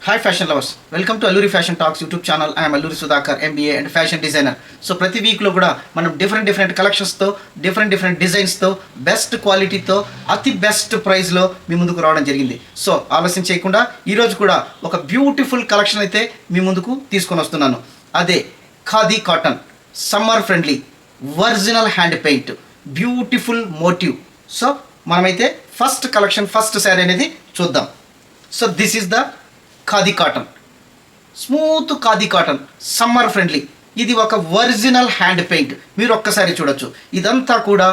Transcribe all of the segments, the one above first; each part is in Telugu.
Hi fashion lovers, welcome to Alluri fashion talks YouTube channel. I'm Alluri Sudhakar, MBA and fashion designer. So ప్రతి వీక్లో కూడా మనం డిఫరెంట్ కలెక్షన్స్తో డిఫరెంట్ డిజైన్స్తో బెస్ట్ క్వాలిటీతో అతి బెస్ట్ ప్రైస్లో మీ ముందుకు రావడం జరిగింది. సో ఆలస్యం చేయకుండా ఈరోజు కూడా ఒక బ్యూటిఫుల్ కలెక్షన్ అయితే మీ ముందుకు తీసుకొని వస్తున్నాను. అదే khadi cotton, summer friendly, original hand paint, beautiful motif. So మనమైతే ఫస్ట్ కలెక్షన్, ఫస్ట్ శారీ అనేది చూద్దాం. So this is the khadi cotton, smooth khadi cotton, summer friendly. ఇది ఒక ఒరిజినల్ హ్యాండ్ పెయింట్. మీరు ఒక్కసారి చూడొచ్చు, ఇదంతా కూడా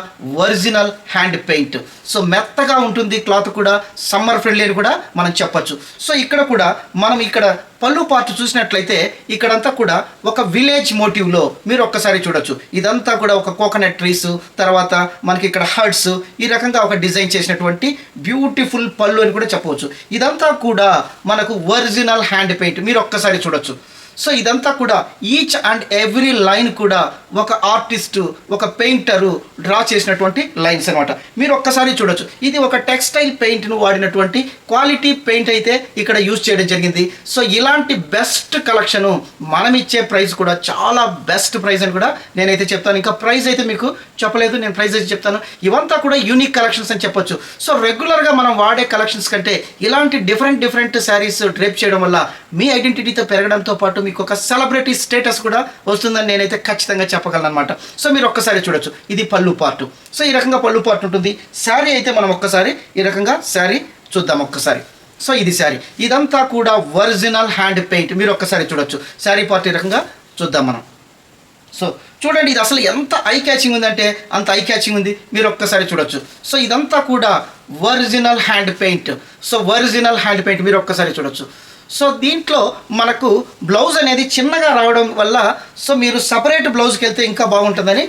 ఒరిజినల్ హ్యాండ్ పెయింట్. సో మెత్తగా ఉంటుంది క్లాత్ కూడా, సమ్మర్ ఫ్రెండ్లీ అని కూడా మనం చెప్పచ్చు. సో ఇక్కడ కూడా మనం ఇక్కడ పళ్ళు పార్ట్ చూసినట్లయితే ఇక్కడంతా కూడా ఒక విలేజ్ మోటివ్లో మీరు ఒక్కసారి చూడొచ్చు. ఇదంతా కూడా ఒక కోకోనట్ ట్రీస్, తర్వాత మనకి ఇక్కడ హర్ట్స్, ఈ రకంగా ఒక డిజైన్ చేసినటువంటి బ్యూటిఫుల్ పళ్ళు అని కూడా చెప్పవచ్చు. ఇదంతా కూడా మనకు ఒరిజినల్ హ్యాండ్ పెయింట్. మీరు ఒక్కసారి చూడొచ్చు. సో ఇదంతా కూడా ఈచ్ అండ్ ఎవ్రీ లైన్ కూడా ఒక ఆర్టిస్టు, ఒక పెయింటరు డ్రా చేసినటువంటి లైన్స్ అనమాట. మీరు ఒక్కసారి చూడొచ్చు. ఇది ఒక టెక్స్టైల్ పెయింట్ను వాడినటువంటి క్వాలిటీ పెయింట్ అయితే ఇక్కడ యూజ్ చేయడం జరిగింది. సో ఇలాంటి బెస్ట్ కలెక్షను మనం ఇచ్చే ప్రైస్ కూడా చాలా బెస్ట్ ప్రైస్ అని కూడా నేనైతే చెప్తాను. ఇంకా ప్రైస్ అయితే మీకు చెప్పలేదు, నేను ప్రైస్ అయితే చెప్తాను. ఇవంతా కూడా యూనిక్ కలెక్షన్స్ అని చెప్పొచ్చు. సో రెగ్యులర్గా మనం వాడే కలెక్షన్స్ కంటే ఇలాంటి డిఫరెంట్ శారీస్ డ్రేప్ చేయడం వల్ల మీ ఐడెంటిటీతో పెరగడంతో పాటు మీకు ఒక సెలబ్రిటీ స్టేటస్ కూడా వస్తుందని నేనైతే ఖచ్చితంగా చెప్పగలను అనమాట. సో మీరు ఒక్కసారి చూడొచ్చు, ఇది పళ్ళు పార్ట్. సో ఈ రకంగా పళ్ళు పార్ట్ ఉంటుంది. శారీ అయితే మనం ఒక్కసారి ఈ రకంగా శారీ చూద్దాం ఒక్కసారి. సో ఇది శారీ, ఇదంతా కూడా ఒరిజినల్ హ్యాండ్ పెయింట్. మీరు ఒక్కసారి చూడొచ్చు, శారీ పార్ట్ ఈ రకంగా చూద్దాం మనం. సో చూడండి, ఇది అసలు ఎంత ఐ క్యాచింగ్ ఉందంటే అంత ఐ క్యాచింగ్ ఉంది. మీరు ఒక్కసారి చూడొచ్చు. సో ఇదంతా కూడా original hand paint. So original hand paint మీరు ఒక్కసారి చూడొచ్చు. సో దీంట్లో మనకు బ్లౌజ్ అనేది చిన్నగా రావడం వల్ల సో మీరు సపరేట్ బ్లౌజ్కి వెళ్తే ఇంకా బాగుంటుందని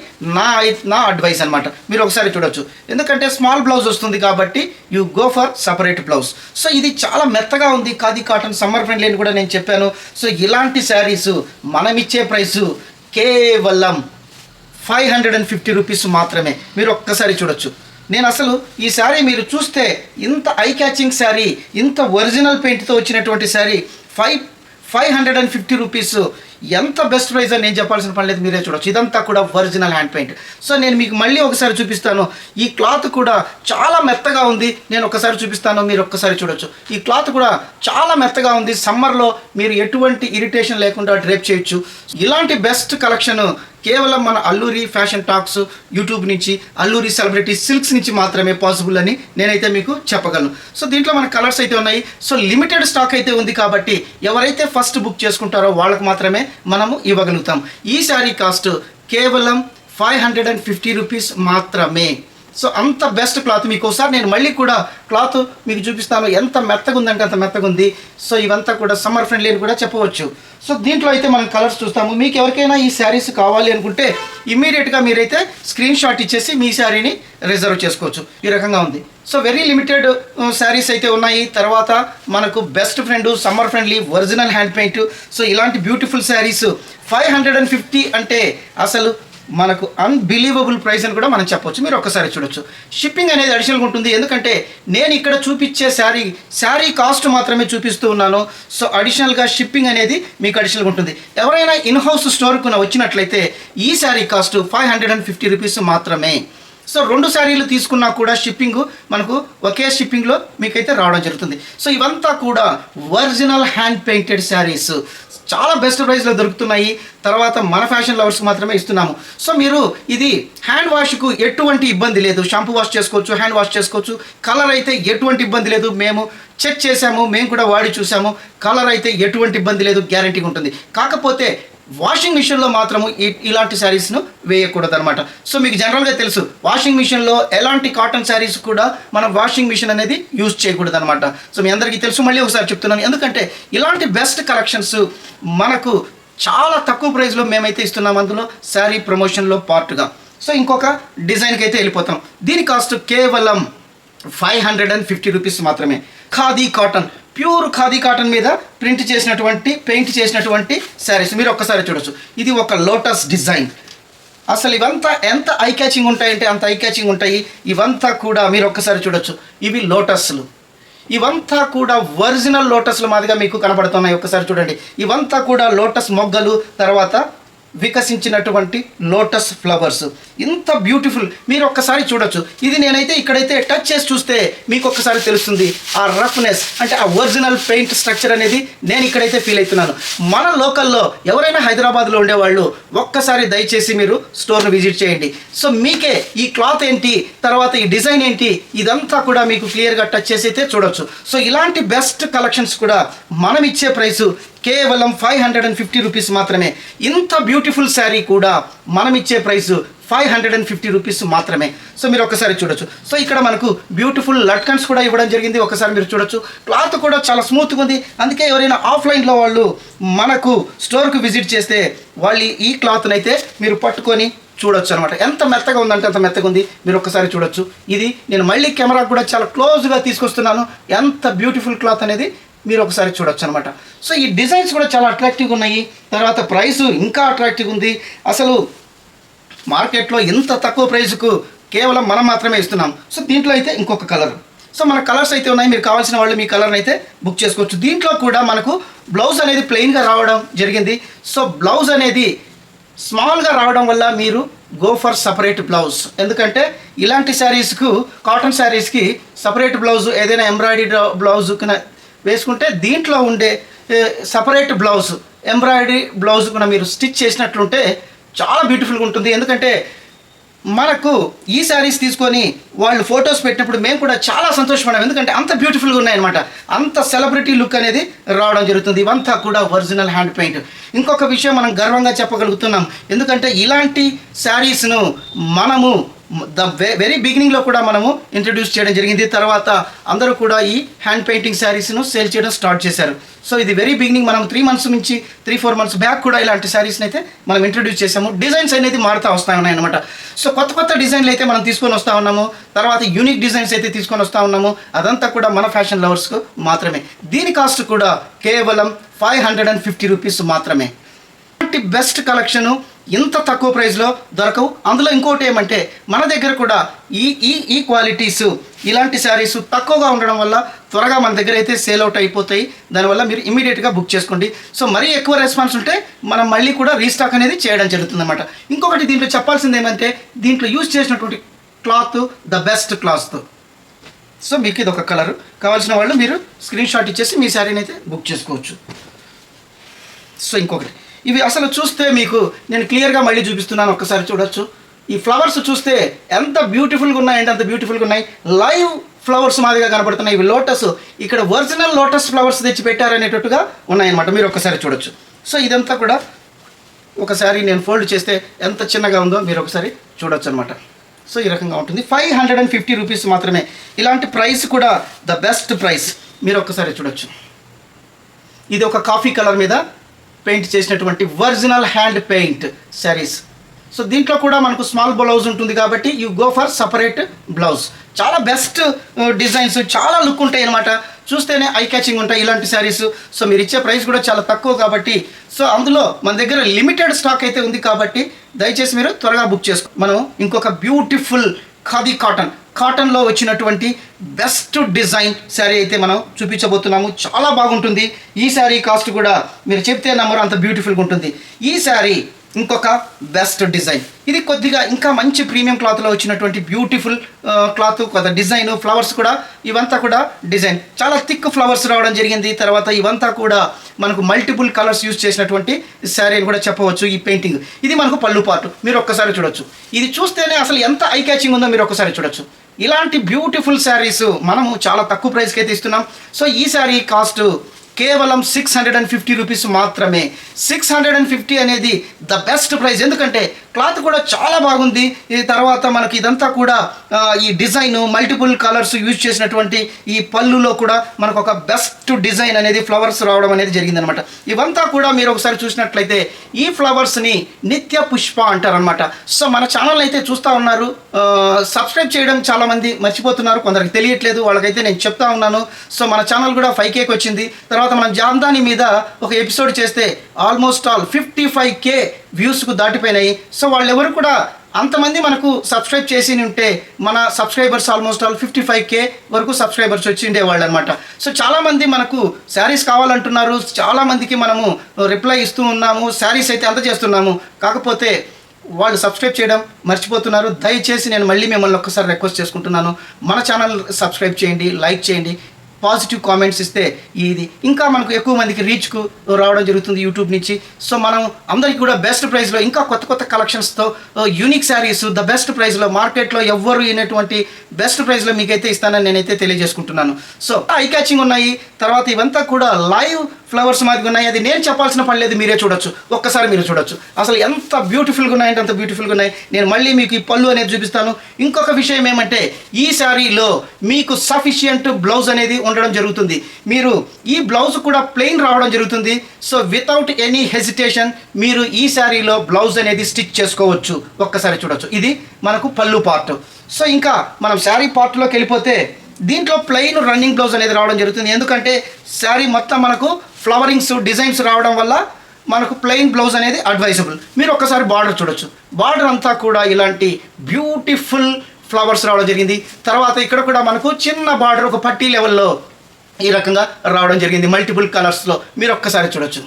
నా అడ్వైస్ అనమాట. మీరు ఒకసారి చూడొచ్చు, ఎందుకంటే స్మాల్ బ్లౌజ్ వస్తుంది కాబట్టి you go for separate blouse. So ఇది చాలా మెత్తగా ఉంది, ఖాదీ కాటన్, సమ్మర్ ఫ్రెండ్లీ అని కూడా నేను చెప్పాను. సో ఇలాంటి శారీస్ మనం ఇచ్చే ప్రైసు కేవలం 550 రూపీస్ మాత్రమే. మీరు ఒక్కసారి చూడొచ్చు. నేను అసలు ఈ శారీ మీరు చూస్తే ఇంత ఐ క్యాచింగ్ శారీ, ఇంత ఒరిజినల్ పెయింట్తో వచ్చినటువంటి శారీ 550 రూపీస్ ఎంత బెస్ట్ ప్రైస్ అని నేను చెప్పాల్సిన పని లేదు, మీరే చూడొచ్చు. ఇదంతా కూడా ఒరిజినల్ హ్యాండ్ పెయింట్. సో నేను మీకు మళ్ళీ ఒకసారి చూపిస్తాను. ఈ క్లాత్ కూడా చాలా మెత్తగా ఉంది. నేను ఒకసారి చూపిస్తాను, మీరు ఒక్కసారి చూడొచ్చు. ఈ క్లాత్ కూడా చాలా మెత్తగా ఉంది. సమ్మర్లో మీరు ఎటువంటి ఇరిటేషన్ లేకుండా డ్రేప్ చేయొచ్చు. ఇలాంటి బెస్ట్ కలెక్షన్ కేవలం మన అల్లూరి ఫ్యాషన్ టాక్స్ యూట్యూబ్ నుంచి, అల్లూరి సెలబ్రిటీ సిల్క్స్ నుంచి మాత్రమే పాసిబుల్ అని నేనైతే మీకు చెప్పగలను. సో దీంట్లో మన కలర్స్ అయితే ఉన్నాయి. సో లిమిటెడ్ స్టాక్ అయితే ఉంది కాబట్టి ఎవరైతే ఫస్ట్ బుక్ చేసుకుంటారో వాళ్ళకి మాత్రమే మనము ఇవ్వగలుగుతాం. ఈ శారీ కాస్ట్ కేవలం 550 రూపీస్ మాత్రమే. సో అంత బెస్ట్ క్లాత్. మీకు ఒకసారి నేను మళ్ళీ కూడా క్లాత్ మీకు చూపిస్తాను. ఎంత మెత్తగా ఉందంటే అంత మెత్తగా ఉంది. సో ఇవంతా కూడా సమ్మర్ ఫ్రెండ్లీ అని కూడా చెప్పవచ్చు. సో దీంట్లో అయితే మనం కలర్స్ చూస్తాము. మీకు ఎవరికైనా ఈ శారీస్ కావాలి అనుకుంటే ఇమ్మీడియట్గా మీరైతే స్క్రీన్ షాట్ ఇచ్చేసి మీ శారీని రిజర్వ్ చేసుకోవచ్చు. ఈ రకంగా ఉంది. సో వెరీ లిమిటెడ్ శారీస్ అయితే ఉన్నాయి. తర్వాత మనకు best friend, summer friendly, original hand paint. So ఇలాంటి బ్యూటిఫుల్ శారీస్ 550 అంటే అసలు మనకు అన్బిలీవబుల్ ప్రైస్ అని కూడా మనం చెప్పొచ్చు. మీరు ఒక్కసారి చూడొచ్చు. షిప్పింగ్ అనేది అడిషనల్గా ఉంటుంది, ఎందుకంటే నేను ఇక్కడ చూపించే శారీ కాస్ట్ మాత్రమే చూపిస్తూ ఉన్నాను. సో అడిషనల్గా షిప్పింగ్ అనేది మీకు అడిషనల్గా ఉంటుంది. ఎవరైనా ఇన్హౌస్ స్టోర్కు వచ్చినట్లయితే ఈ శారీ కాస్ట్ 550 రూపీస్ మాత్రమే. సో 2 శారీలు తీసుకున్నా కూడా షిప్పింగ్ మనకు ఒకే షిప్పింగ్లో మీకైతే రావడం జరుగుతుంది. సో ఇవంతా కూడా ఒరిజినల్ హ్యాండ్ పెయింటెడ్ శారీస్ చాలా బెస్ట్ ప్రైస్లో దొరుకుతున్నాయి. తర్వాత మన ఫ్యాషన్ లవర్స్కి మాత్రమే ఇస్తున్నాము. సో మీరు ఇది హ్యాండ్ వాష్కు ఎటువంటి ఇబ్బంది లేదు. షాంపూ వాష్ చేసుకోవచ్చు, హ్యాండ్ వాష్ చేసుకోవచ్చు. కలర్ అయితే ఎటువంటి ఇబ్బంది లేదు. మేము చెక్ చేసాము, మేము కూడా వాడి చూసాము. కలర్ అయితే ఎటువంటి ఇబ్బంది లేదు, గ్యారంటీగా ఉంటుంది. కాకపోతే వాషింగ్ మిషన్లో మాత్రము ఇలాంటి శారీస్ను వేయకూడదు అనమాట. సో మీకు జనరల్గా తెలుసు, వాషింగ్ మిషన్లో ఎలాంటి కాటన్ శారీస్ కూడా మనం వాషింగ్ మిషన్ అనేది యూజ్ చేయకూడదు అనమాట. సో మీ అందరికీ తెలుసు, మళ్ళీ ఒకసారి చెప్తున్నాను. ఎందుకంటే ఇలాంటి బెస్ట్ కలెక్షన్స్ మనకు చాలా తక్కువ ప్రైస్లో మేమైతే ఇస్తున్నాం. అందులో శారీ ప్రమోషన్లో పార్ట్గా. సో ఇంకొక డిజైన్కి అయితే వెళ్ళిపోతాం. దీని కాస్ట్ కేవలం 550 రూపీస్ మాత్రమే. Khadi cotton, pure khadi cotton మీద పెయింట్ చేసినటువంటి శారీస్ మీరు ఒక్కసారి చూడొచ్చు. ఇది ఒక లోటస్ డిజైన్. అసలు ఇవంతా ఎంత ఐ క్యాచింగ్ ఉంటాయంటే అంత ఐ క్యాచింగ్ ఉంటాయి. ఇవంతా కూడా మీరు ఒక్కసారి చూడొచ్చు. ఇవి లోటస్లు. ఇవంతా కూడా ఒరిజినల్ లోటస్ల మాదిరిగా మీకు కనబడుతున్నాయి. ఒకసారి చూడండి, ఇవంతా కూడా లోటస్ మొగ్గలు, తర్వాత వికసించినటువంటి లోటస్ ఫ్లవర్స్. ఇంత బ్యూటిఫుల్ మీరు ఒక్కసారి చూడొచ్చు. ఇది నేనైతే ఇక్కడైతే టచ్ చేసి చూస్తే మీకు ఒక్కసారి తెలుస్తుంది ఆ రఫ్నెస్, అంటే ఆ ఒరిజినల్ పెయింట్ స్ట్రక్చర్ అనేది నేను ఇక్కడైతే ఫీల్ అవుతున్నాను. మన లోకల్లో ఎవరైనా హైదరాబాద్లో ఉండేవాళ్ళు ఒక్కసారి దయచేసి మీరు స్టోర్ను విజిట్ చేయండి. సో మీకే ఈ క్లాత్ ఏంటి, తర్వాత ఈ డిజైన్ ఏంటి, ఇదంతా కూడా మీకు క్లియర్గా టచ్ చేసి అయితే చూడొచ్చు. సో ఇలాంటి బెస్ట్ కలెక్షన్స్ కూడా మనం ఇచ్చే ప్రైసు కేవలం 550 రూపీస్ మాత్రమే. ఇంత బ్యూటిఫుల్ శారీ కూడా మనం ఇచ్చే ప్రైసు 550 రూపీస్ మాత్రమే. సో మీరు ఒకసారి చూడొచ్చు. సో ఇక్కడ మనకు బ్యూటిఫుల్ లట్కన్స్ కూడా ఇవ్వడం జరిగింది. ఒకసారి మీరు చూడొచ్చు. క్లాత్ కూడా చాలా స్మూత్గా ఉంది. అందుకే ఎవరైనా ఆఫ్లైన్లో వాళ్ళు మనకు స్టోర్కు విజిట్ చేస్తే వాళ్ళు ఈ క్లాత్ని అయితే మీరు పట్టుకొని చూడొచ్చు అనమాట. ఎంత మెత్తగా ఉందంటే అంత మెత్తగా ఉంది. మీరు ఒక్కసారి చూడొచ్చు. ఇది నేను మళ్ళీ కెమెరా కూడా చాలా క్లోజ్గా తీసుకొస్తున్నాను. ఎంత బ్యూటిఫుల్ క్లాత్ అనేది మీరు ఒకసారి చూడొచ్చు అనమాట. సో ఈ డిజైన్స్ కూడా చాలా అట్రాక్టివ్గా ఉన్నాయి. తర్వాత ప్రైసు ఇంకా అట్రాక్టివ్గా ఉంది. అసలు మార్కెట్లో ఇంత తక్కువ ప్రైస్కు కేవలం మనం మాత్రమే ఇస్తున్నాం. సో దీంట్లో అయితే ఇంకొక కలర్, సో మన కలర్స్ అయితే ఉన్నాయి. మీరు కావాల్సిన వాళ్ళు మీ కలర్ని అయితే బుక్ చేసుకోవచ్చు. దీంట్లో కూడా మనకు బ్లౌజ్ అనేది ప్లెయిన్గా రావడం జరిగింది. సో బ్లౌజ్ అనేది స్మాల్గా రావడం వల్ల మీరు గో ఫర్ సపరేట్ బ్లౌజ్. ఎందుకంటే ఇలాంటి శారీస్కు, కాటన్ శారీస్కి సపరేట్ బ్లౌజ్, ఏదైనా ఎంబ్రాయిడరీ బ్లౌజ్ వేసుకుంటే దీంట్లో ఉండే సపరేట్ బ్లౌజ్, ఎంబ్రాయిడరీ బ్లౌజ్ కూడా మీరు స్టిచ్ చేసినట్లుంటే చాలా బ్యూటిఫుల్గా ఉంటుంది. ఎందుకంటే మనకు ఈ శారీస్ తీసుకొని వాళ్ళు ఫొటోస్ పెట్టినప్పుడు మేము కూడా చాలా సంతోషపడాం. ఎందుకంటే అంత బ్యూటిఫుల్గా ఉన్నాయన్నమాట. అంత సెలబ్రిటీ లుక్ అనేది రావడం జరుగుతుంది. ఇవంతా కూడా ఒరిజినల్ హ్యాండ్ పెయింట్. ఇంకొక విషయం మనం గర్వంగా చెప్పగలుగుతున్నాం. ఎందుకంటే ఇలాంటి శారీస్ను మనము వెరీ బిగినింగ్లో కూడా మనము ఇంట్రడ్యూస్ చేయడం జరిగింది. తర్వాత అందరూ కూడా ఈ హ్యాండ్ పెయింటింగ్ శారీస్ను సేల్ చేయడం స్టార్ట్ చేశారు. సో ఇది వెరీ బిగినింగ్. మనం 3 months నుంచి 3-4 months బ్యాక్ కూడా ఇలాంటి శారీస్ని అయితే మనం ఇంట్రడ్యూస్ చేసాము. డిజైన్స్ అనేది మారుతూ వస్తూ ఉన్నాయన్నమాట. సో కొత్త డిజైన్లు అయితే మనం తీసుకొని వస్తూ ఉన్నాము. తర్వాత యూనిక్ డిజైన్స్ అయితే తీసుకొని వస్తూ ఉన్నాము. అదంతా కూడా మన ఫ్యాషన్ లవర్స్కు మాత్రమే. దీని కాస్ట్ కూడా కేవలం 550 రూపీస్ మాత్రమే. బెస్ట్ కలెక్షను ఇంత తక్కువ ప్రైస్లో దొరకవు. అందులో ఇంకోటి ఏమంటే మన దగ్గర కూడా ఈ క్వాలిటీస్, ఇలాంటి శారీస్ తక్కువగా ఉండడం వల్ల త్వరగా మన దగ్గర అయితే సేల్ అవుట్ అయిపోతాయి. దానివల్ల మీరు ఇమీడియట్గా బుక్ చేసుకోండి. సో మరీ ఎక్కువ రెస్పాన్స్ ఉంటే మనం మళ్ళీ కూడా రీస్టాక్ అనేది చేయడం జరుగుతుంది అన్నమాట. ఇంకొకటి దీంట్లో చెప్పాల్సింది ఏమంటే దీంట్లో యూజ్ చేసినటువంటి cloth the best cloth. So మీకు ఇది ఒక కలర్ కావాల్సిన వాళ్ళు మీరు స్క్రీన్ షాట్ ఇచ్చేసి మీ శారీని అయితే బుక్ చేసుకోవచ్చు. సో ఇంకొకటి, ఇవి అసలు చూస్తే మీకు నేను క్లియర్గా మళ్ళీ చూపిస్తున్నాను. ఒక్కసారి చూడొచ్చు. ఈ ఫ్లవర్స్ చూస్తే ఎంత బ్యూటిఫుల్గా ఉన్నాయంటే అంత బ్యూటిఫుల్గా ఉన్నాయి. లైవ్ ఫ్లవర్స్ మాదిరిగా కనపడుతున్నాయి. ఇవి లోటస్, ఇక్కడ ఒరిజినల్ లోటస్ ఫ్లవర్స్ తెచ్చి పెట్టారనేటట్టుగా ఉన్నాయన్నమాట. మీరు ఒక్కసారి చూడొచ్చు. సో ఇదంతా కూడా ఒకసారి నేను ఫోల్డ్ చేస్తే ఎంత చిన్నగా ఉందో మీరు ఒకసారి చూడొచ్చు అనమాట. సో ఈ రకంగా ఉంటుంది. 550 రూపీస్ మాత్రమే. ఇలాంటి ప్రైస్ కూడా ద బెస్ట్ ప్రైస్. మీరు ఒక్కసారి చూడొచ్చు. ఇది ఒక కాఫీ కలర్ మీద పెయింట్ చేసినటువంటి original hand paint saris. So దీంట్లో కూడా మనకు స్మాల్ బ్లౌజ్ ఉంటుంది కాబట్టి you go for separate blouse. చాలా బెస్ట్ డిజైన్స్, చాలా లుక్ ఉంటాయి అన్నమాట. చూస్తేనే ఐ క్యాచింగ్ ఉంటాయి ఇలాంటి శారీస్. సో మీరు ఇచ్చే ప్రైస్ కూడా చాలా తక్కువ కాబట్టి, సో అందులో మన దగ్గర లిమిటెడ్ స్టాక్ అయితే ఉంది కాబట్టి దయచేసి మీరు త్వరగా బుక్ చేసుకో. మనం ఇంకొక బ్యూటిఫుల్ ఖాదీ కాటన్లో వచ్చినటువంటి బెస్ట్ డిజైన్ శారీ అయితే మనం చూపించబోతున్నాము. చాలా బాగుంటుంది. ఈ శారీ కాస్ట్ కూడా మీరు చెప్తే నమ్మరు, అంత బ్యూటిఫుల్గా ఉంటుంది. ఈ శారీ ఇంకొక బెస్ట్ డిజైన్. ఇది కొద్దిగా ఇంకా మంచి ప్రీమియం క్లాత్లో వచ్చినటువంటి బ్యూటిఫుల్ క్లాత్, కొత్త డిజైన్, ఫ్లవర్స్ కూడా ఇవంతా కూడా డిజైన్ చాలా థిక్ ఫ్లవర్స్ రావడం జరిగింది. తర్వాత ఇవంతా కూడా మనకు మల్టిపుల్ కలర్స్ యూజ్ చేసినటువంటి శారీ అని కూడా చెప్పవచ్చు. ఈ పెయింటింగ్ ఇది మనకు పళ్ళు పార్ట్. మీరు ఒక్కసారి చూడొచ్చు. ఇది చూస్తేనే అసలు ఎంత ఐ క్యాచింగ్ ఉందో మీరు ఒక్కసారి చూడొచ్చు. ఇలాంటి బ్యూటిఫుల్ శారీస్ మనము చాలా తక్కువ ప్రైస్కి అయితే ఇస్తున్నాం. సో ఈ శారీ కాస్ట్ కేవలం 650 రూపీస్ మాత్రమే. 650 అనేది ద బెస్ట్ ప్రైస్. ఎందుకంటే క్లాత్ కూడా చాలా బాగుంది. ఈ తర్వాత మనకి ఇదంతా కూడా ఈ డిజైన్ మల్టిపుల్ కలర్స్ యూజ్ చేసినటువంటి ఈ పళ్ళులో కూడా మనకు ఒక బెస్ట్ డిజైన్ అనేది ఫ్లవర్స్ రావడం అనేది జరిగిందనమాట. ఇవంతా కూడా మీరు ఒకసారి చూసినట్లయితే ఈ ఫ్లవర్స్ని నిత్య పుష్ప అంటారనమాట. సో మన ఛానల్ అయితే చూస్తూ ఉన్నారు, సబ్స్క్రైబ్ చేయడం చాలామంది మర్చిపోతున్నారు, కొందరికి తెలియట్లేదు. వాళ్ళకైతే నేను చెప్తా ఉన్నాను. సో మన ఛానల్ కూడా 5Kకి వచ్చింది. తర్వాత మనం జామ్దాని మీద ఒక ఎపిసోడ్ చేస్తే ఆల్మోస్ట్ 55K వ్యూస్కు దాటిపోయినాయి. సో వాళ్ళు ఎవరు కూడా అంతమంది మనకు సబ్స్క్రైబ్ చేసి ఉంటే మన సబ్స్క్రైబర్స్ ఆల్మోస్ట్ ఆల్ 55K వరకు సబ్స్క్రైబర్స్ వచ్చి ఉండేవాళ్ళు అనమాట. సో చాలామంది మనకు శారీస్ కావాలంటున్నారు, చాలామందికి మనము రిప్లై ఇస్తూ ఉన్నాము, శారీస్ అయితే అందజేస్తున్నాము. కాకపోతే వాళ్ళు సబ్స్క్రైబ్ చేయడం మర్చిపోతున్నారు. దయచేసి నేను మళ్ళీ మిమ్మల్ని ఒక్కసారి రిక్వెస్ట్ చేసుకుంటున్నాను, మన ఛానల్ సబ్స్క్రైబ్ చేయండి, లైక్ చేయండి, పాజిటివ్ కామెంట్స్ ఇస్తే ఇది ఇంకా మనకు ఎక్కువ మందికి రీచ్కు రావడం జరుగుతుంది యూట్యూబ్ నుంచి. సో మనం అందరికీ కూడా బెస్ట్ ప్రైస్లో ఇంకా కొత్త కొత్త కలెక్షన్స్తో యూనిక్ శారీస్ ద బెస్ట్ ప్రైస్లో మార్కెట్లో ఎవ్వరు అయినటువంటి బెస్ట్ ప్రైస్లో మీకైతే ఇస్తానని నేనైతే తెలియజేసుకుంటున్నాను. సో ఐ క్యాచింగ్ ఉన్నాయి. తర్వాత ఇవంతా కూడా లైవ్ ఫ్లవర్స్ మాదిరి ఉన్నాయి. అది నేను చెప్పాల్సిన పని లేదు, మీరే చూడొచ్చు, ఒక్కసారి మీరు చూడొచ్చు. అసలు ఎంత బ్యూటిఫుల్గా ఉన్నాయంటే అంత బ్యూటిఫుల్గా ఉన్నాయి. నేను మళ్ళీ మీకు ఈ పళ్ళు అనేది చూపిస్తాను. ఇంకొక విషయం ఏమంటే ఈ శారీలో మీకు సఫిషియంట్ బ్లౌజ్ అనేది ఉండడం జరుగుతుంది. మీరు ఈ బ్లౌజ్ కూడా ప్లెయిన్ రావడం జరుగుతుంది. సో వితౌట్ ఎనీ హెసిటేషన్ మీరు ఈ శారీలో బ్లౌజ్ అనేది స్టిచ్ చేసుకోవచ్చు. ఒక్కసారి చూడొచ్చు, ఇది మనకు పళ్ళు పార్ట్. సో ఇంకా మనం శారీ పార్ట్లోకి వెళ్ళిపోతే దీంట్లో ప్లెయిన్ రన్నింగ్ బ్లౌజ్ అనేది రావడం జరుగుతుంది. ఎందుకంటే శారీ మొత్తం మనకు ఫ్లవరింగ్స్ డిజైన్స్ రావడం వల్ల మనకు ప్లెయిన్ బ్లౌజ్ అనేది అడ్వైజబుల్. మీరు ఒక్కసారి బార్డర్ చూడొచ్చు, బార్డర్ అంతా కూడా ఇలాంటి బ్యూటిఫుల్ ఫ్లవర్స్ రావడం జరిగింది. తర్వాత ఇక్కడ కూడా మనకు చిన్న బార్డర్ ఒక పట్టీ లెవెల్లో ఈ రకంగా రావడం జరిగింది మల్టిపుల్ కలర్స్లో, మీరు ఒక్కసారి చూడొచ్చు.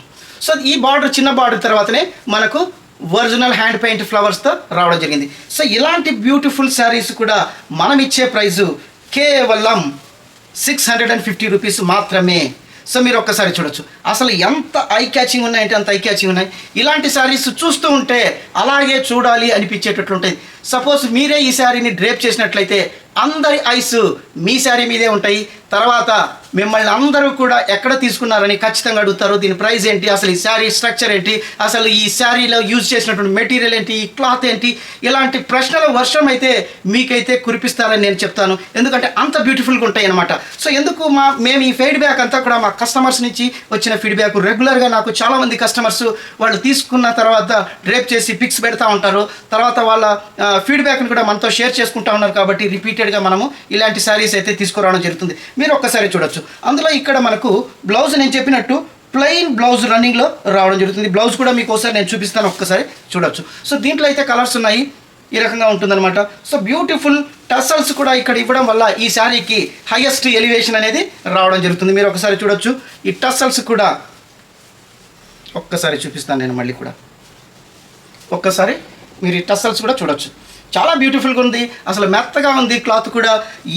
సో ఈ బార్డర్ చిన్న బార్డర్ తర్వాతనే మనకు ఒరిజినల్ హ్యాండ్ పెయింట్ ఫ్లవర్స్తో రావడం జరిగింది. సో ఇలాంటి బ్యూటిఫుల్ శారీస్ కూడా మనం ఇచ్చే ప్రైజు కేవలం 650 రూపీస్ మాత్రమే. సో మీరు ఒక్కసారి చూడొచ్చు, అసలు ఎంత ఐ క్యాచింగ్ ఉన్నాయంటే అంత ఐ క్యాచింగ్ ఉన్నాయి. ఇలాంటి శారీస్ చూస్తూ ఉంటే అలాగే చూడాలి అనిపించేటట్లు ఉంటాయి. సపోజ్ మీరే ఈ శారీని డ్రేప్ చేసినట్లయితే అందరి ఐస్ మీ శారీ మీదే ఉంటాయి. తర్వాత మిమ్మల్ని అందరూ కూడా ఎక్కడ తీసుకున్నారని ఖచ్చితంగా అడుగుతారు. దీని ప్రైస్ ఏంటి, అసలు ఈ శారీ స్ట్రక్చర్ ఏంటి, అసలు ఈ శారీలో యూజ్ చేసినటువంటి మెటీరియల్ ఏంటి, ఈ క్లాత్ ఏంటి, ఇలాంటి ప్రశ్నల వర్షం అయితే మీకైతే కురిపిస్తారని నేను చెప్తాను. ఎందుకంటే అంత బ్యూటిఫుల్గా ఉంటాయి అన్నమాట. సో ఎందుకు మేము ఈ ఫీడ్బ్యాక్ అంతా కూడా మా కస్టమర్స్ నుంచి వచ్చిన ఫీడ్బ్యాక్. రెగ్యులర్గా నాకు చాలామంది కస్టమర్స్ వాళ్ళు తీసుకున్న తర్వాత డ్రేప్ చేసి పిక్స్ పెడతా ఉంటారు. తర్వాత వాళ్ళ ఫీడ్బ్యాక్ని కూడా మనతో షేర్ చేసుకుంటా ఉన్నారు. కాబట్టి రిపీటెడ్గా మనము ఇలాంటి శారీస్ అయితే తీసుకురావడం జరుగుతుంది. మీరు ఒక్కసారి చూడొచ్చు, అందులో ఇక్కడ మనకు బ్లౌజ్ నేను చెప్పినట్టు ప్లెయిన్ బ్లౌజ్ రన్నింగ్లో రావడం జరుగుతుంది. బ్లౌజ్ కూడా మీకు ఒకసారి నేను చూపిస్తాను, ఒక్కసారి చూడొచ్చు. సో దీంట్లో అయితే కలర్స్ ఉన్నాయి, ఈ రకంగా ఉంటుందన్నమాట. సో బ్యూటిఫుల్ టసల్స్ కూడా ఇక్కడ ఇవ్వడం వల్ల ఈ శారీకి హైయెస్ట్ ఎలివేషన్ అనేది రావడం జరుగుతుంది. మీరు ఒకసారి చూడొచ్చు, ఈ టసల్స్ కూడా ఒక్కసారి చూపిస్తాను నేను మళ్ళీ కూడా. ఒక్కసారి మీరు ఈ టసల్స్ కూడా చూడొచ్చు, చాలా బ్యూటిఫుల్గా ఉంది, అసలు మెత్తగా ఉంది క్లాత్ కూడా.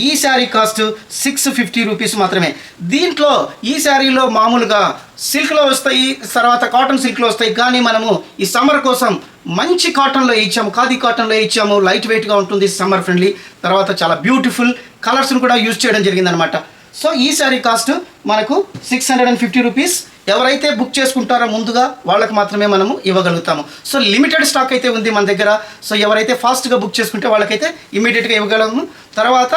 ఈ శారీ కాస్ట్ 650 రూపీస్ మాత్రమే. దీంట్లో ఈ శారీలో మామూలుగా సిల్క్లో వస్తాయి, తర్వాత కాటన్ సిల్క్లో వస్తాయి. కానీ మనము ఈ సమ్మర్ కోసం మంచి కాటన్లో ఇచ్చాము, ఖాదీ కాటన్లో ఇచ్చాము. లైట్ వెయిట్గా ఉంటుంది, సమ్మర్ ఫ్రెండ్లీ. తర్వాత చాలా బ్యూటిఫుల్ కలర్స్ని కూడా యూజ్ చేయడం జరిగిందనమాట. సో ఈ శారీ కాస్ట్ మనకు 650 రూపీస్. ఎవరైతే బుక్ చేసుకుంటారో ముందుగా వాళ్ళకి మాత్రమే మనము ఇవ్వగలుగుతాము. సో లిమిటెడ్ స్టాక్ అయితే ఉంది మన దగ్గర. సో ఎవరైతే ఫాస్ట్గా బుక్ చేసుకుంటే వాళ్ళకైతే ఇమీడియట్గా ఇవ్వగలము. తర్వాత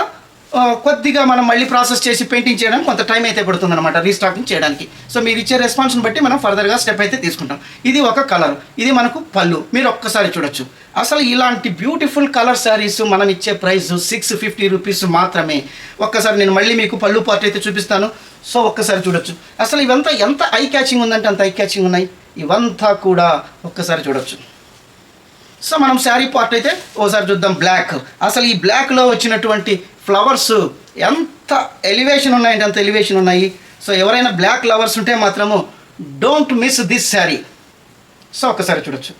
కొద్దిగా మనం మళ్ళీ ప్రాసెస్ చేసి పెయింటింగ్ చేయడానికి కొంత టైం అయితే పడుతుంది అనమాట, రీస్టాకింగ్ చేయడానికి. సో మీరు ఇచ్చే రెస్పాన్స్ని బట్టి మనం ఫర్దర్గా స్టెప్ అయితే తీసుకుంటాం. ఇది ఒక కలర్, ఇది మనకు పళ్ళు. మీరు ఒక్కసారి చూడొచ్చు, అసలు ఇలాంటి బ్యూటిఫుల్ కలర్ శారీస్ మనం ఇచ్చే ప్రైస్ 650 రూపీస్ మాత్రమే. ఒక్కసారి నేను మళ్ళీ మీకు పళ్ళు పార్ట్ అయితే చూపిస్తాను. సో ఒక్కసారి చూడొచ్చు, అసలు ఇవంతా ఎంత ఐ క్యాచింగ్ ఉందంటే అంత ఐ క్యాచింగ్ ఉన్నాయి ఇవంతా కూడా. ఒక్కసారి చూడొచ్చు. సో మనం శారీ పార్ట్ అయితే ఓసారి చూద్దాం. బ్లాక్, అసలు ఈ బ్లాక్లో వచ్చినటువంటి ఫ్లవర్స్ ఎంత ఎలివేషన్ ఉన్నాయంటే అంత ఎలివేషన్ ఉన్నాయి. సో ఎవరైనా బ్లాక్ లవర్స్ ఉంటే మాత్రము don't miss this sari. So ఒక్కసారి చూడొచ్చు,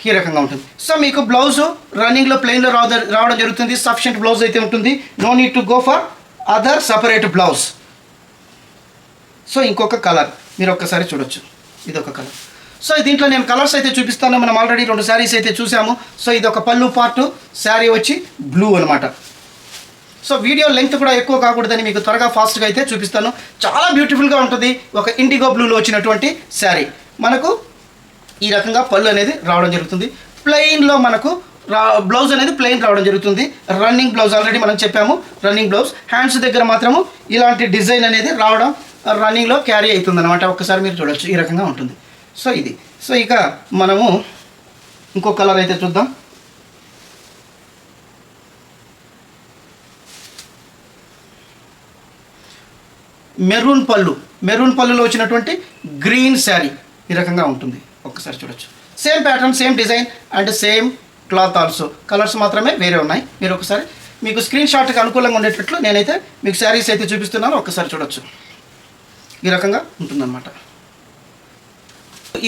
ఈ రకంగా ఉంటుంది. సో మీకు బ్లౌజ్ రన్నింగ్లో ప్లెయిన్లో రావడం జరుగుతుంది. సఫిషియంట్ బ్లౌజ్ అయితే ఉంటుంది, no need to go for other separate blouse. So ఇంకొక కలర్ మీరు ఒక్కసారి చూడొచ్చు, ఇది ఒక కలర్. సో దీంట్లో నేను కలర్స్ అయితే చూపిస్తాను. మనం ఆల్రెడీ 2 శారీస్ అయితే చూసాము. సో ఇది ఒక పళ్ళు పార్ట్, శారీ వచ్చి బ్లూ అనమాట. సో వీడియో లెంగ్త్ కూడా ఎక్కువ కాకూడదని మీకు త్వరగా ఫాస్ట్గా అయితే చూపిస్తాను. చాలా బ్యూటిఫుల్గా ఉంటుంది. ఒక ఇండిగో బ్లూలో వచ్చినటువంటి శారీ మనకు ఈ రకంగా పళ్ళు అనేది రావడం జరుగుతుంది. ప్లెయిన్లో మనకు బ్లౌజ్ అనేది ప్లెయిన్ రావడం జరుగుతుంది. రన్నింగ్ బ్లౌజ్ ఆల్రెడీ మనం చెప్పాము, రన్నింగ్ బ్లౌజ్. హ్యాండ్స్ దగ్గర మాత్రము ఇలాంటి డిజైన్ అనేది రావడం రన్నింగ్లో క్యారీ అవుతుంది అనమాట. ఒక్కసారి మీరు చూడొచ్చు, ఈ రకంగా ఉంటుంది. సో ఇది. సో ఇక మనము ఇంకో కలర్ అయితే చూద్దాం. మెరూన్ పళ్ళు, మెరూన్ పళ్ళులో వచ్చినటువంటి గ్రీన్ శారీ ఈ రకంగా ఉంటుంది. ఒక్కసారి చూడొచ్చు, same pattern, same design and same cloth also. Colours మాత్రమే వేరే ఉన్నాయి. మీరు ఒకసారి మీకు స్క్రీన్ షాట్కి అనుకూలంగా ఉండేటట్లు నేనైతే మీకు శారీస్ అయితే చూపిస్తున్నాను, ఒక్కసారి చూడొచ్చు. ఈ రకంగా ఉంటుందన్నమాట.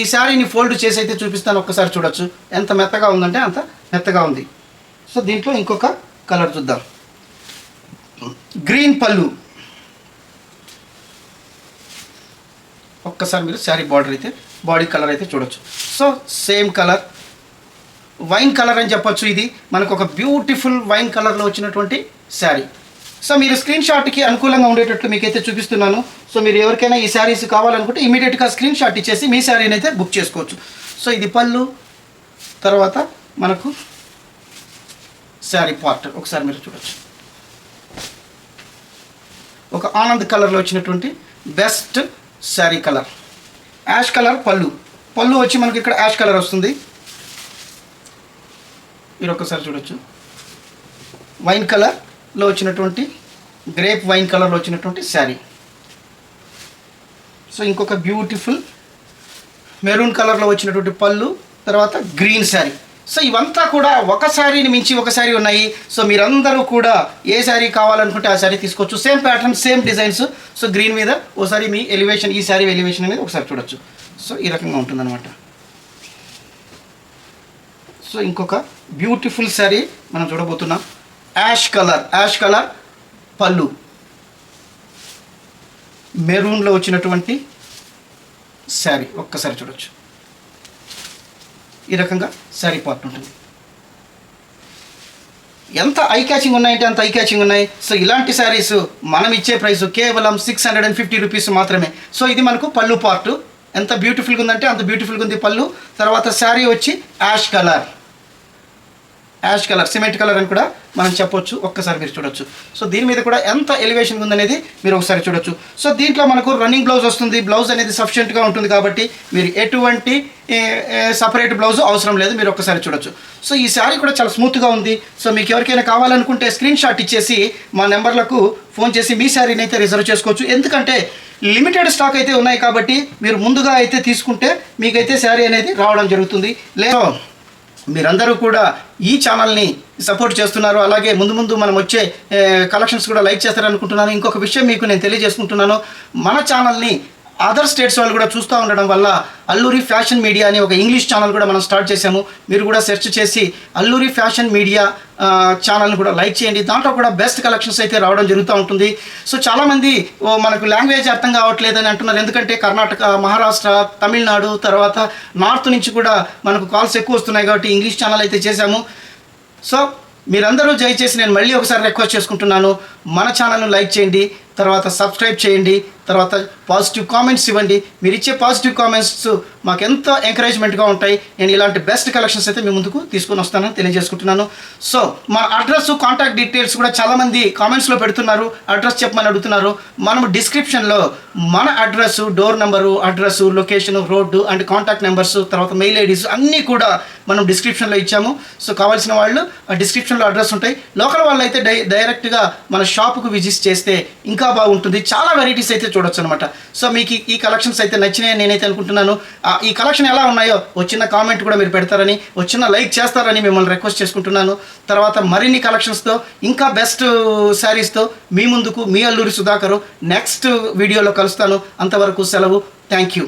ఈ శారీని ఫోల్డ్ చేసి అయితే చూపిస్తాను, ఒక్కసారి చూడొచ్చు. ఎంత మెత్తగా ఉందంటే అంత మెత్తగా ఉంది. సో దీంట్లో ఇంకొక కలర్ చూద్దాం. గ్రీన్ పళ్ళు. ఒక్కసారి మీరు శారీ బాడీ కలర్ అయితే చూడొచ్చు. So same colour, wine colour అని చెప్పొచ్చు. ఇది మనకు ఒక బ్యూటిఫుల్ వైన్ కలర్లో వచ్చినటువంటి శారీ. సో మీరు స్క్రీన్ షాట్కి అనుకూలంగా ఉండేటట్లు మీకైతే చూపిస్తున్నాను. సో మీరు ఎవరికైనా ఈ శారీస్ కావాలనుకుంటే ఇమీడియట్గా స్క్రీన్ షాట్ ఇచ్చేసి మీ శారీని అయితే బుక్ చేసుకోవచ్చు. సో ఇది పళ్ళు, తర్వాత మనకు శారీ పార్ట్ ఒకసారి మీరు చూడొచ్చు. ఒక ఆనంద్ కలర్లో వచ్చినటువంటి best sari colour. Ash colour పళ్ళు వచ్చి మనకి ఇక్కడ యాష్ కలర్ వస్తుంది. మీరు ఒక్కసారి చూడొచ్చు. వైన్ కలర్లో వచ్చినటువంటి గ్రేప్ వైన్ కలర్లో వచ్చినటువంటి శారీ. సో ఇంకొక బ్యూటిఫుల్ మెరూన్ కలర్లో వచ్చినటువంటి పళ్ళు, తర్వాత గ్రీన్ శారీ. సో ఇవంతా కూడా ఒక శారీని మించి ఒక శారీ ఉన్నాయి. సో మీరందరూ కూడా ఏ శారీ కావాలనుకుంటే ఆ శారీ తీసుకోవచ్చు. Same pattern, same designs. So green మీద ఒకసారి మీ ఎలివేషన్, ఈ శారీ ఎలివేషన్ అనేది ఒకసారి చూడొచ్చు. సో ఈ రకంగా ఉంటుందన్నమాట. సో ఇంకొక బ్యూటిఫుల్ శారీ మనం చూడబోతున్నాం. యాష్ కలర్ పళ్ళు, మెరూన్లో వచ్చినటువంటి శారీ ఒక్కసారి చూడొచ్చు. ఈ రకంగా శారీ పార్ట్ ఉంటుంది. ఎంత ఐ క్యాచింగ్ ఉన్నాయంటే అంత ఐ క్యాచింగ్ ఉన్నాయి. సో ఇలాంటి శారీస్ మనం ఇచ్చే ప్రైస్ కేవలం 650 రూపీస్ మాత్రమే. సో ఇది మనకు పళ్ళు పార్ట్. ఎంత బ్యూటిఫుల్గా ఉందంటే అంత బ్యూటిఫుల్గా ఉంది పళ్ళు. తర్వాత శారీ వచ్చి యాష్ కలర్, సిమెంట్ కలర్ అని కూడా మనం చెప్పొచ్చు. ఒక్కసారి మీరు చూడొచ్చు. సో దీని మీద కూడా ఎంత ఎలివేషన్ ఉందనేది మీరు ఒకసారి చూడొచ్చు. సో దీంట్లో మనకు రన్నింగ్ బ్లౌజ్ వస్తుంది. బ్లౌజ్ అనేది సఫిషియెంట్గా ఉంటుంది కాబట్టి మీరు ఎటువంటి సపరేట్ బ్లౌజ్ అవసరం లేదు. మీరు ఒక్కసారి చూడొచ్చు. సో ఈ శారీ కూడా చాలా స్మూత్గా ఉంది. సో మీకు ఎవరికైనా కావాలనుకుంటే స్క్రీన్ షాట్ ఇచ్చేసి మా నెంబర్లకు ఫోన్ చేసి మీ శారీని అయితే రిజర్వ్ చేసుకోవచ్చు. ఎందుకంటే లిమిటెడ్ స్టాక్ అయితే ఉన్నాయి కాబట్టి మీరు ముందుగా అయితే తీసుకుంటే మీకైతే శారీ అనేది రావడం జరుగుతుంది. లేదా మీరందరూ కూడా ఈ ఛానల్ని సపోర్ట్ చేస్తున్నారు. అలాగే ముందు మనం వచ్చే కలెక్షన్స్ కూడా లైక్ చేస్తారనుకుంటున్నాను. ఇంకొక విషయం మీకు నేను తెలియజేసుకుంటున్నాను. మన ఛానల్ని అదర్ స్టేట్స్ వాళ్ళు కూడా చూస్తూ ఉండడం వల్ల అల్లూరి ఫ్యాషన్ మీడియా అని ఒక ఇంగ్లీష్ ఛానల్ కూడా మనం స్టార్ట్ చేసాము. మీరు కూడా సెర్చ్ చేసి అల్లూరి ఫ్యాషన్ మీడియా ఛానల్ని కూడా లైక్ చేయండి. దాంట్లో కూడా బెస్ట్ కలెక్షన్స్ అయితే రావడం జరుగుతూ ఉంటుంది. సో చాలామంది మనకు లాంగ్వేజ్ అర్థం కావట్లేదని అంటున్నారు. ఎందుకంటే కర్ణాటక, మహారాష్ట్ర, తమిళనాడు, తర్వాత నార్త్ నుంచి కూడా మనకు కాల్స్ ఎక్కువ వస్తున్నాయి కాబట్టి ఇంగ్లీష్ ఛానల్ అయితే చేశాము. సో మీరందరూ దయచేసి నేను మళ్ళీ ఒకసారి రిక్వెస్ట్ చేసుకుంటున్నాను. మన ఛానల్ను లైక్ చేయండి, తర్వాత సబ్స్క్రైబ్ చేయండి, తర్వాత పాజిటివ్ కామెంట్స్ ఇవ్వండి. మీరు ఇచ్చే పాజిటివ్ కామెంట్స్ మాకు ఎంతో ఎంకరేజ్మెంట్గా ఉంటాయి. నేను ఇలాంటి బెస్ట్ కలెక్షన్స్ అయితే మీ ముందుకు తీసుకొని వస్తానని తెలియజేసుకుంటున్నాను. సో మా అడ్రస్, కాంటాక్ట్ డీటెయిల్స్ కూడా చాలామంది కామెంట్స్లో పెడుతున్నారు. అడ్రస్ చెప్పమని అడుగుతున్నారు. మనం డిస్క్రిప్షన్లో మన address, door number, address, location, road and contact numbers, తర్వాత మెయిల్ ఐడీస్ అన్నీ కూడా మనం డిస్క్రిప్షన్లో ఇచ్చాము. సో కావాల్సిన వాళ్ళు ఆ డిస్క్రిప్షన్లో అడ్రస్ ఉంటాయి. లోకల్ వాళ్ళు అయితే డైరెక్ట్గా మన షాపుకు విజిట్ చేస్తే ఇంకా బాగుంటుంది. చాలా వెరైటీస్ అయితే చూడొచ్చు అనమాట. సో మీకు ఈ కలెక్షన్స్ అయితే నచ్చినాయని నేనైతే అనుకుంటున్నాను. ఈ కలెక్షన్ ఎలా ఉన్నాయో వచ్చిన కామెంట్ కూడా మీరు పెడతారని, వచ్చిన లైక్ చేస్తారని మిమ్మల్ని రిక్వెస్ట్ చేసుకుంటున్నాను. తర్వాత మరిన్ని కలెక్షన్స్తో, ఇంకా బెస్ట్ శారీస్తో మీ ముందుకు మీ అల్లూరి సుధాకర్ నెక్స్ట్ వీడియోలో కలుస్తాను. అంతవరకు సెలవు. Thank you.